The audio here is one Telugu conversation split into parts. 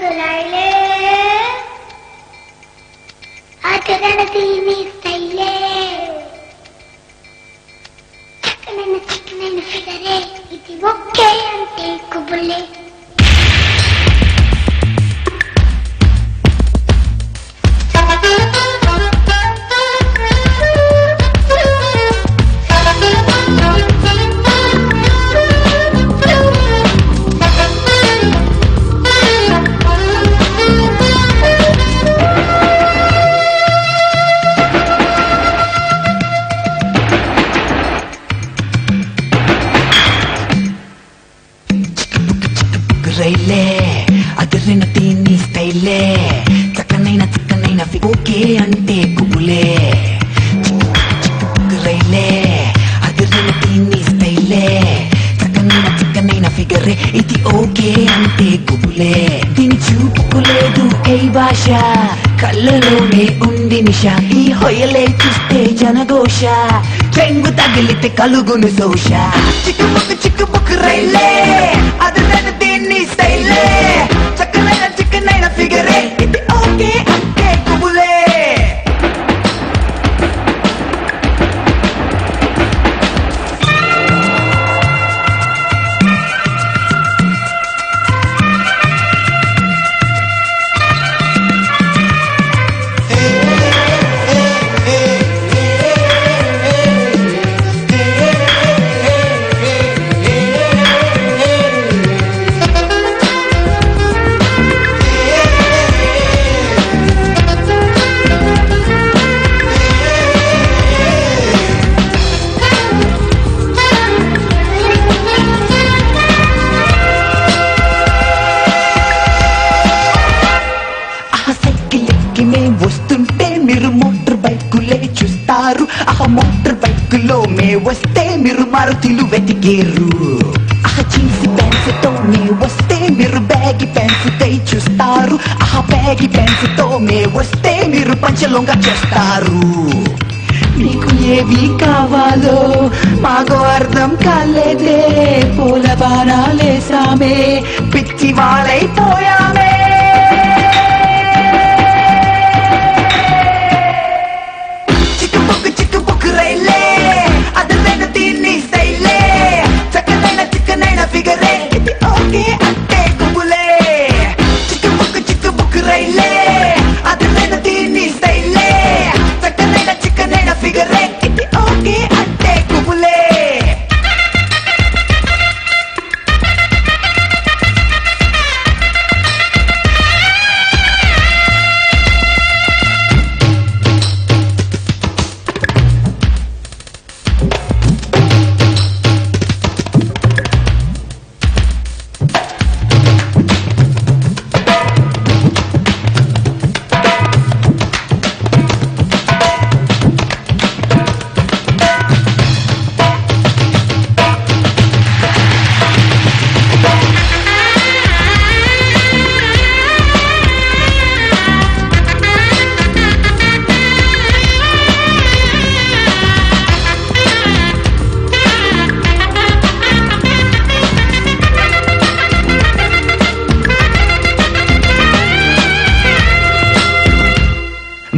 కులాయిలే ఆటగాడది నీ స్టైలే చక్కనైన చిక్కనైన ఫిగరే ఇది ఒకే అంటే కుబులే రైలే అదరిన తీని స్టైలే చక్కనైన ఓకే అంటే కుబులే రైలే అదరిన తీని స్టైలే చక్కనైన ఫిగరే ఇది ఓకే అంటే కుబులే దీని చూపుకులేదు ఏ భాష కళ్ళలోనే ఉంది నిష ఈ హొయలే చూస్తే జనఘోష చెంగు తగిలితే కలుగును శోష చిక్కుబుక్కు రైలే అదరిన తీని స్టైలే చక్కనైన ఫిగరే ఇది ఓకే అంటే కుబులే వస్తుంటే మీరు మోటార్ బైకులే చూస్తారు ఆ మోటార్ బైకులో మే వస్తే మీరు మారుతిలు వెతికేరు ఆ జీన్సీ ప్యాంట్స్ తో మే వస్తే మీరు బ్యాగి ప్యాంట్స్ కై చూస్తారు ఆ బ్యాగి ప్యాంట్స్ తో మే వస్తే మీరు పంచలోంగా చేస్తారు మీకు ఏవి కావాలో మాకు అర్థం కాలేదే పూల బాణాలేసామే పిచ్చి వాళ్ళైపోయామే ఫిగరే ఇది ఓకే అంటే కుబులే చిక్కుబుక్కు రైలే అదరైన దీన్ని స్టైలే చక్కనైన ఫిగరే ఇది ఓకే అంటే కుబులే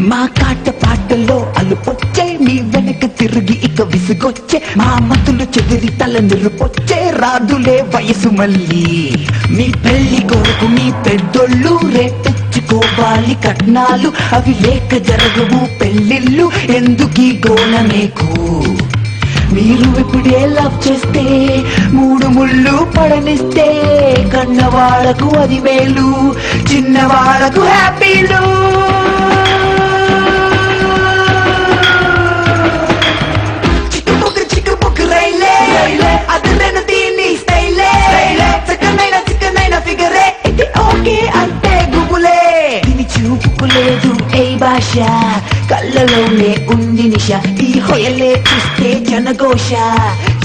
మా కాట పాటలో అలుపొచ్చే మీ వెనక తిరిగి ఇక విసుగొచ్చే మా మతులు చెదిరి తల నిరుపొచ్చే రాదులే వయసు మళ్ళీ మీ పెళ్లి కొరకు మీ పెద్దోళ్ళు రేపెచ్చుకోవాలి కట్నాలు అవి లేక జరగవు పెళ్లిళ్ళు ఎందుకీ గోల మీకు మీరు ఇప్పుడే లవ్ చేస్తే 3 ముళ్ళు పడనిస్తే కన్నవాళ్ళకు అది మేలు చిన్నవాళ్ళకు హ్యాపీలు అదరైన దీన్ని స్టైలే చక్కనైన ఫిగరే ఇది ఓకే అంటే గుబులే దీని చూపుకులేదు ఏ భాష కళ్ళలోనే ఉంది నిష ఈ హొయలే చూస్తే జనఘోష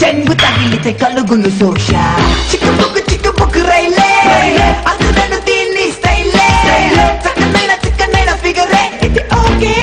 చెంగు తగిలితే కలుగును శోష చిక్కుబుక్కు రైలే అదరైన దీన్ని స్టైలే చక్కనైన ఫిగరే ఇది ఓకే